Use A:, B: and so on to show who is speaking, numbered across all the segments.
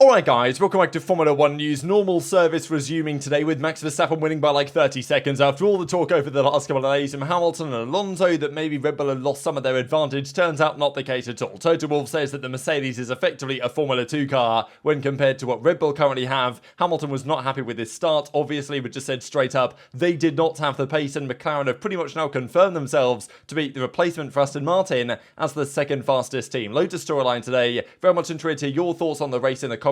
A: Alright guys, welcome back to Formula 1 news. Normal service resuming today with Max Verstappen winning by like 30 seconds after all the talk over the last couple of days from Hamilton and Alonso that maybe Red Bull had lost some of their advantage. Turns out not the case at all. Toto Wolff says that the Mercedes is effectively a Formula 2 car when compared to what Red Bull currently have. Hamilton was not happy with his start, obviously, but just said straight up they did not have the pace, and McLaren have pretty much now confirmed themselves to be the replacement for Aston Martin as the second fastest team. Loads of storyline today. Very much interested to hear your thoughts on the race in the comments.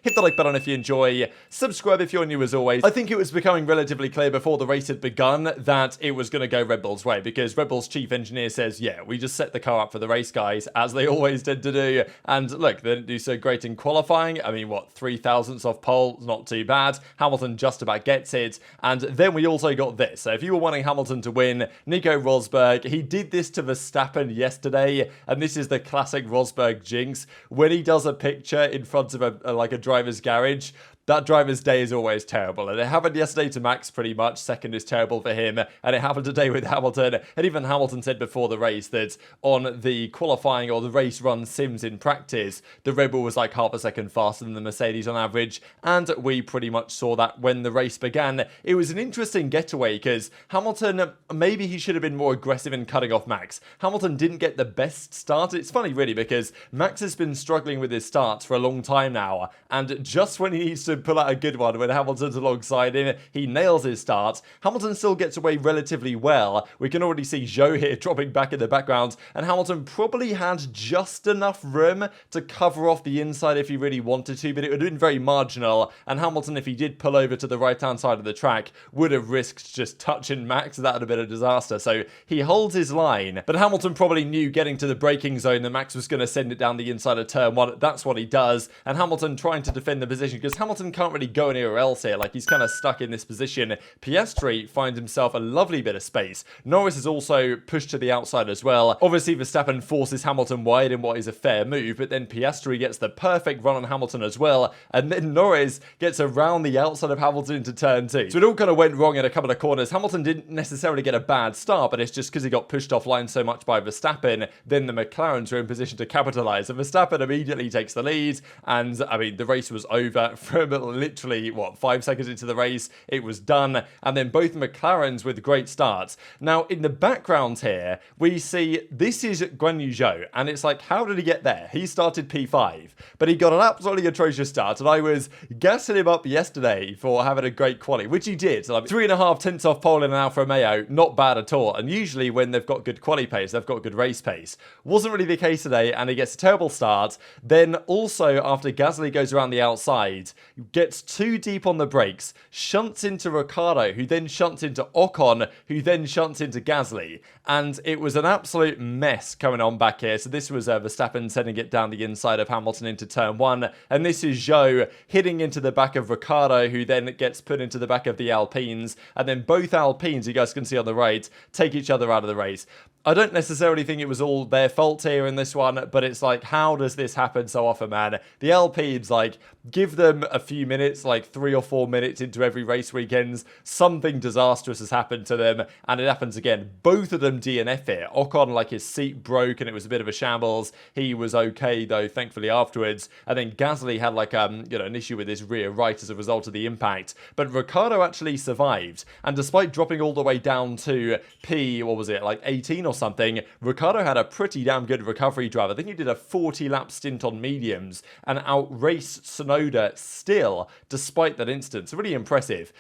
A: Hit the like button if you enjoy, subscribe if you're new as always. I think it was becoming relatively clear before the race had begun that it was going to go Red Bull's way, because Red Bull's chief engineer says, yeah, we just set the car up for the race, guys, as they always tend to do. And look, they didn't do so great in qualifying. I mean, what, 3 thousandths off pole, not too bad. Hamilton just about gets it. And then we also got this. So if you were wanting Hamilton to win, Nico Rosberg, he did this to Verstappen yesterday, and this is the classic Rosberg jinx. When he does a picture in front of a driver's garage, that driver's day is always terrible, and it happened yesterday to Max pretty much. Second is terrible for him, and it happened today with Hamilton. And even Hamilton said before the race that on the qualifying or the race run sims in practice, the Red Bull was like half a second faster than the Mercedes on average, and we pretty much saw that when the race began. It was an interesting getaway because Hamilton, maybe he should have been more aggressive in cutting off Max. Hamilton didn't get the best start. It's funny really because Max has been struggling with his starts for a long time now, and just when he needs to pull out a good one, when Hamilton's alongside him, he nails his start. Hamilton still gets away relatively well. We can already see Zhou here dropping back in the background, and Hamilton probably had just enough room to cover off the inside if he really wanted to, but it would have been very marginal, and Hamilton, if he did pull over to the right-hand side of the track, would have risked just touching Max. That would have been a disaster. So he holds his line, but Hamilton probably knew getting to the braking zone that Max was going to send it down the inside of turn 1. That's what he does, and Hamilton trying to defend the position, because Hamilton can't really go anywhere else here. Like, he's kind of stuck in this position. Piastri finds himself a lovely bit of space. Norris is also pushed to the outside as well. Obviously, Verstappen forces Hamilton wide in what is a fair move, but then Piastri gets the perfect run on Hamilton as well, and then Norris gets around the outside of Hamilton into turn 2. So it all kind of went wrong in a couple of corners. Hamilton didn't necessarily get a bad start, but it's just because he got pushed offline so much by Verstappen, then the McLarens were in position to capitalize, and Verstappen immediately takes the lead, and I mean, the race was over from literally, what, 5 seconds into the race, it was done, and then both McLarens with great starts. Now, in the background here, we see this is Guanyu, and it's like, how did he get there? He started P5, but he got an absolutely atrocious start, and I was gassing him up yesterday for having a great quali, which he did. So like 3.5 tenths off pole in an Alfa Romeo, not bad at all, and usually when they've got good quali pace, they've got good race pace. Wasn't really the case today, and he gets a terrible start. Then also, after Gasly goes around the outside, gets too deep on the brakes, shunts into Ricciardo, who then shunts into Ocon, who then shunts into Gasly, and it was an absolute mess coming on back here. So this was Verstappen sending it down the inside of Hamilton into turn 1, and this is Zhou hitting into the back of Ricciardo, who then gets put into the back of the Alpines, and then both Alpines, you guys can see on the right, take each other out of the race. I don't necessarily think it was all their fault here in this one, but it's like, how does this happen so often, man? The Alpines, like, give them a few minutes, like 3 or 4 minutes into every race weekends, something disastrous has happened to them, and it happens again. Both of them DNF here. Ocon, like, his seat broke, and it was a bit of a shambles. He was okay, though, thankfully, afterwards. And then Gasly had, like, an issue with his rear right as a result of the impact. But Ricciardo actually survived, and despite dropping all the way down to what was it, like 18 or something, Ricciardo had a pretty damn good recovery drive. I think he did a 40-lap stint on mediums and outraced Tsunoda still, despite that instance. Really impressive.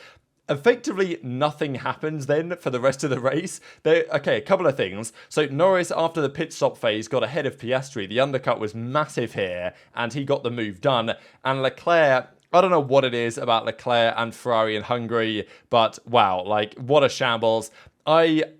A: Effectively, nothing happens then for the rest of the race. Okay, a couple of things. So Norris, after the pit stop phase, got ahead of Piastri. The undercut was massive here, and he got the move done. And Leclerc, I don't know what it is about Leclerc and Ferrari in Hungary, but wow, like, what a shambles.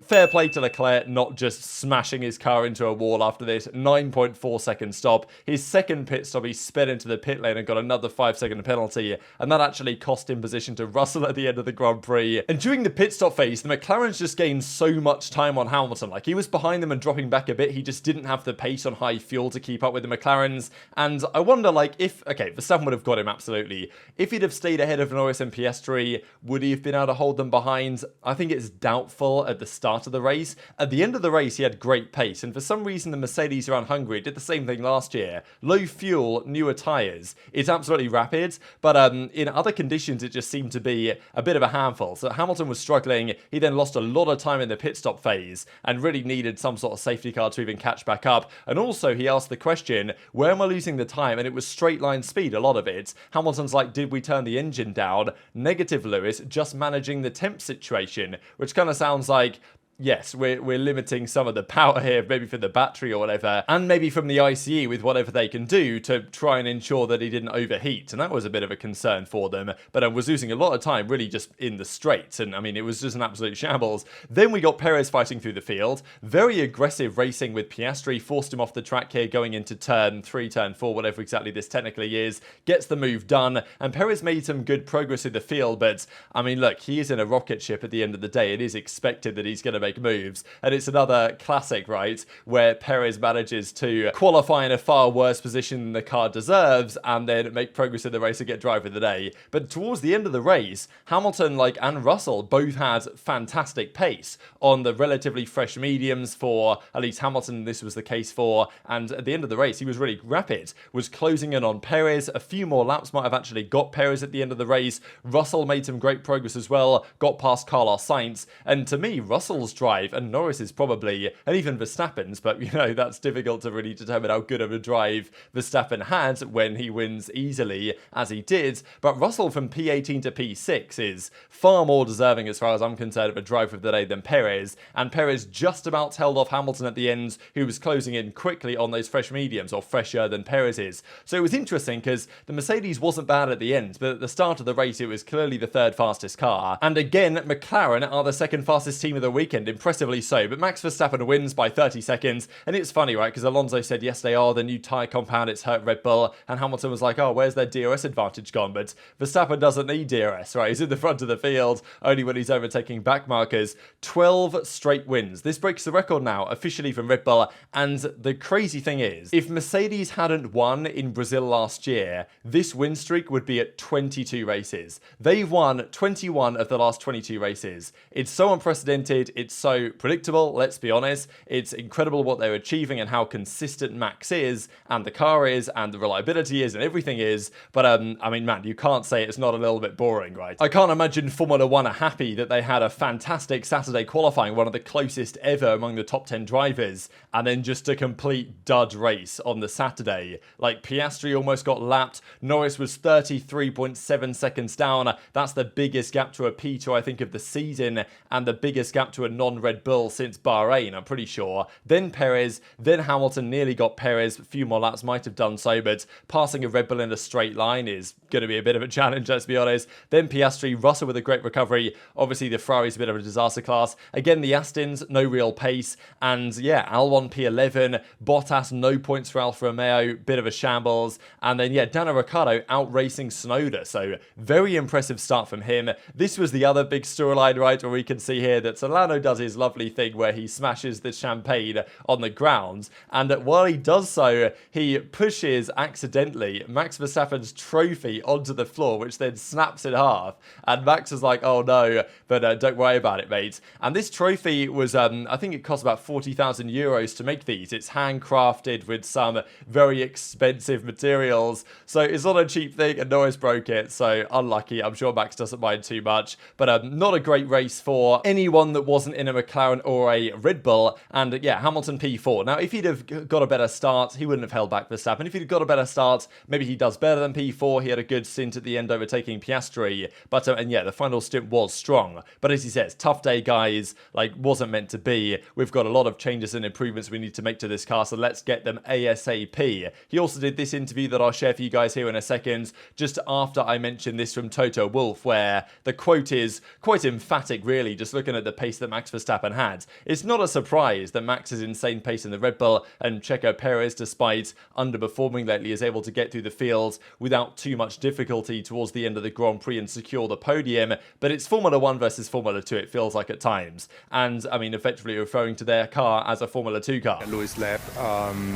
A: Fair play to Leclerc not just smashing his car into a wall after this 9.4 second stop. His second pit stop, he sped into the pit lane and got another 5-second penalty, and that actually cost him position to Russell at the end of the Grand Prix. And during the pit stop phase, the McLarens just gained so much time on Hamilton. Like, he was behind them and dropping back a bit. He just didn't have the pace on high fuel to keep up with the McLarens. And I wonder, like, if, okay, Verstappen would have got him, absolutely. If he'd have stayed ahead of Norris and Piastri, would he have been able to hold them behind? I think it's doubtful. Russell at the start of the race. At the end of the race, he had great pace, and for some reason the Mercedes around Hungary did the same thing last year. Low fuel, newer tyres. It's absolutely rapid, but in other conditions it just seemed to be a bit of a handful. So Hamilton was struggling. He then lost a lot of time in the pit stop phase and really needed some sort of safety car to even catch back up. And also he asked the question, where am I losing the time? And it was straight line speed, a lot of it. Hamilton's like, did we turn the engine down? Negative, Lewis, just managing the temp situation, which kind of sounds like, yes, we're limiting some of the power here, maybe for the battery or whatever, and maybe from the ICE with whatever they can do to try and ensure that he didn't overheat. And that was a bit of a concern for them, but I was losing a lot of time really just in the straight. And I mean, it was just an absolute shambles. Then we got Perez fighting through the field. Very aggressive racing with Piastri, forced him off the track here going into turn 3, turn 4, whatever exactly this technically is. Gets the move done, and Perez made some good progress in the field, but I mean, look, he is in a rocket ship at the end of the day. It is expected that he's going to make moves, and it's another classic, right, where Perez manages to qualify in a far worse position than the car deserves and then make progress in the race and get driver of the day. But towards the end of the race, Hamilton and Russell both had fantastic pace on the relatively fresh mediums for, at least Hamilton this was the case for, and at the end of the race he was really rapid, was closing in on Perez. A few more laps might have actually got Perez at the end of the race. Russell made some great progress as well, got past Carlos Sainz, and to me Russell's drive, and Norris is probably, and even Verstappen's, but you know, that's difficult to really determine how good of a drive Verstappen had when he wins easily as he did, but Russell from P18 to P6 is far more deserving as far as I'm concerned of a driver of the day than Perez, and Perez just about held off Hamilton at the end, who was closing in quickly on those fresh mediums, or fresher than Perez is. So it was interesting because the Mercedes wasn't bad at the end, but at the start of the race it was clearly the third fastest car, and again McLaren are the second fastest team of the weekend, impressively so, but Max Verstappen wins by 30 seconds, and it's funny, right, because Alonso said yesterday, oh, the new tyre compound, it's hurt Red Bull, and Hamilton was like, oh, where's their DRS advantage gone? But Verstappen doesn't need DRS, right, he's in the front of the field, only when he's overtaking back markers. 12 straight wins. This breaks the record now, officially from Red Bull, and the crazy thing is, if Mercedes hadn't won in Brazil last year, this win streak would be at 22 races. They've won 21 of the last 22 races. It's so unprecedented, it's so predictable, let's be honest. It's incredible what they're achieving and how consistent Max is, and the car is, and the reliability is, and everything is. But I mean, man, you can't say it's not a little bit boring, right? I can't imagine Formula 1 are happy that they had a fantastic Saturday qualifying, one of the closest ever among the top 10 drivers, and then just a complete dud race on the Saturday. Like, Piastri almost got lapped, Norris was 33.7 seconds down. That's the biggest gap to a P2, I think, of the season, and the biggest gap to a non-Red Bull since Bahrain, I'm pretty sure. Then Perez, then Hamilton nearly got Perez. A few more laps might have done so, but passing a Red Bull in a straight line is going to be a bit of a challenge, let's be honest. Then Piastri, Russell with a great recovery. Obviously, the Ferrari's a bit of a disaster class. Again, the Astons, no real pace. And yeah, Albon P11, Bottas, no points for Alfa Romeo, bit of a shambles. And then yeah, Daniel Ricciardo out racing Tsunoda. So very impressive start from him. This was the other big storyline, right, where we can see here that Lando does his lovely thing where he smashes the champagne on the ground, and while he does so, he pushes accidentally Max Verstappen's trophy onto the floor, which then snaps in half, and Max is like, oh no, but don't worry about it, mate. And this trophy was, I think it cost about 40,000 euros to make these. It's handcrafted with some very expensive materials, so it's not a cheap thing, and Norris broke it, so unlucky. I'm sure Max doesn't mind too much, but not a great race for anyone that wasn't in a McLaren or a Red Bull. And yeah, Hamilton P4. Now, if he'd have got a better start, he wouldn't have held back Verstappen. If he'd got a better start, maybe he does better than P4. He had a good stint at the end overtaking Piastri. But, and yeah, the final stint was strong. But as he says, tough day, guys. Like, wasn't meant to be. We've got a lot of changes and improvements we need to make to this car, so let's get them ASAP. He also did this interview that I'll share for you guys here in a second, just after I mentioned this from Toto Wolff, where the quote is quite emphatic, really, just looking at the pace that Max Verstappen had. It's not a surprise that Max's insane pace in the Red Bull and Checo Perez, despite underperforming lately, is able to get through the field without too much difficulty towards the end of the Grand Prix and secure the podium. But it's Formula 1 versus Formula 2, it feels like at times. And, I mean, effectively referring to their car as a Formula 2 car.
B: Lewis lap,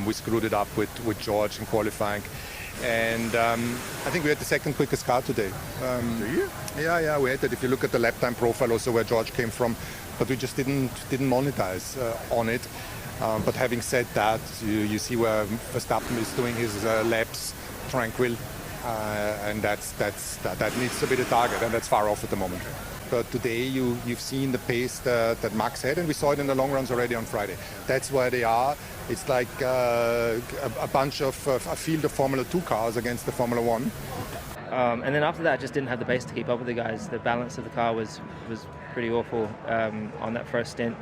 B: we screwed it up with George in qualifying. And I think we had the second quickest car today.
A: Do you?
B: Yeah, we had that. If you look at the lap time profile, also where George came from, but we just didn't monetize on it. But having said that, you see where Verstappen is doing his laps tranquil, and that needs to be the target, and that's far off at the moment. But today you've seen the pace that Max had, and we saw it in the long runs already on Friday. That's where they are. It's like a bunch of a field of Formula 2 cars against the Formula 1.
C: And then after that, I just didn't have the pace to keep up with the guys. The balance of the car was pretty awful on that first stint.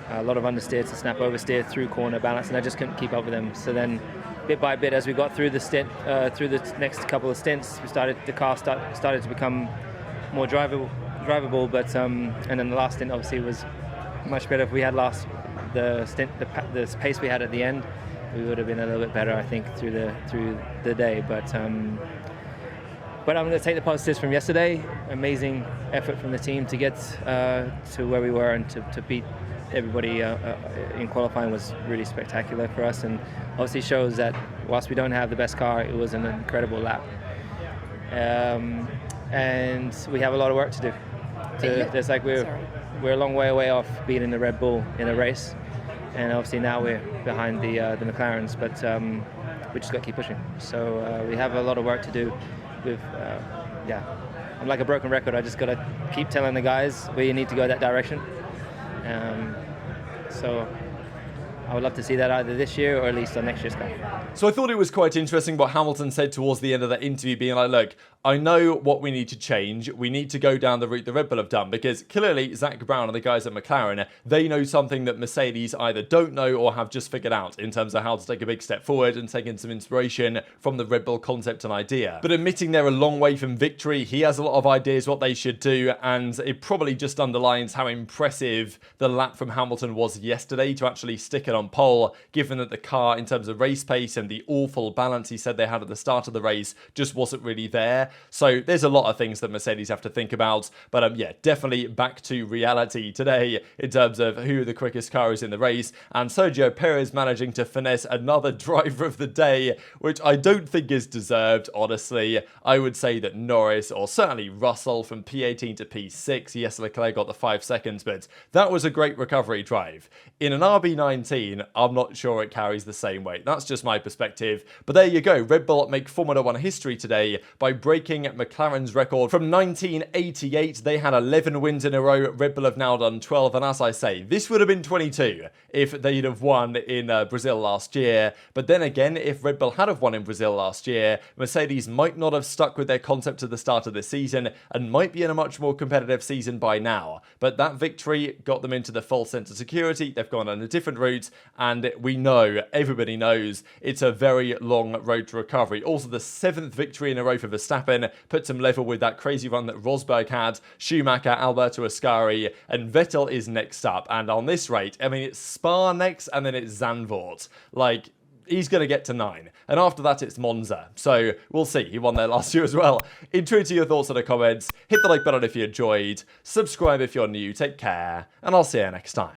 C: A lot of understeer to snap oversteer through corner balance, and I just couldn't keep up with them. So then, bit by bit, as we got through the stint, through the next couple of stints, the car started to become more drivable. But and then the last stint obviously was much better. If we had the pace we had at the end, we would have been a little bit better, I think, through the day. But I'm going to take the positives from yesterday. Amazing effort from the team to get to where we were, and to beat everybody in qualifying was really spectacular for us, and obviously shows that whilst we don't have the best car, it was an incredible lap. And we have a lot of work to do. We're a long way away off beating the Red Bull in a race, and obviously now we're behind the McLarens, but we just got to keep pushing. So we have a lot of work to do. I'm like a broken record. I just got to keep telling the guys we need to go that direction. So I would love to see that either this year or at least on next year's car.
A: So I thought it was quite interesting what Hamilton said towards the end of that interview, being like, look, I know what we need to change. We need to go down the route the Red Bull have done, because clearly Zach Brown and the guys at McLaren, they know something that Mercedes either don't know or have just figured out in terms of how to take a big step forward and taking some inspiration from the Red Bull concept and idea. But admitting they're a long way from victory, he has a lot of ideas what they should do, and it probably just underlines how impressive the lap from Hamilton was yesterday to actually stick it on pole, given that the car, in terms of race pace and the awful balance he said they had at the start of the race, just wasn't really there. So there's a lot of things that Mercedes have to think about, but yeah, definitely back to reality today in terms of who the quickest car is in the race, and Sergio Perez managing to finesse another driver of the day, which I don't think is deserved, honestly. I would say that Norris, or certainly Russell, from P18 to P6, yes, Leclerc got the 5 seconds, but that was a great recovery drive. In an RB19, I'm not sure it carries the same weight. That's just my perspective. But there you go. Red Bull make Formula 1 history today by breaking McLaren's record from 1988. They had 11 wins in a row. Red Bull have now done 12. And as I say, this would have been 22 if they'd have won in Brazil last year. But then again, if Red Bull had have won in Brazil last year, Mercedes might not have stuck with their concept at the start of the season and might be in a much more competitive season by now. But that victory got them into the full sense of security. They've gone on a different route, and we know, everybody knows, it's a very long road to recovery. Also, the 7th victory in a row for Verstappen puts him level with that crazy run that Rosberg had, Schumacher, Alberto Ascari, and Vettel is next up. And on this rate, I mean, it's Spa next, and then it's Zandvoort. Like, he's going to get to 9. And after that, it's Monza. So we'll see. He won there last year as well. Intrude to your thoughts in the comments. Hit the like button if you enjoyed. Subscribe if you're new. Take care. And I'll see you next time.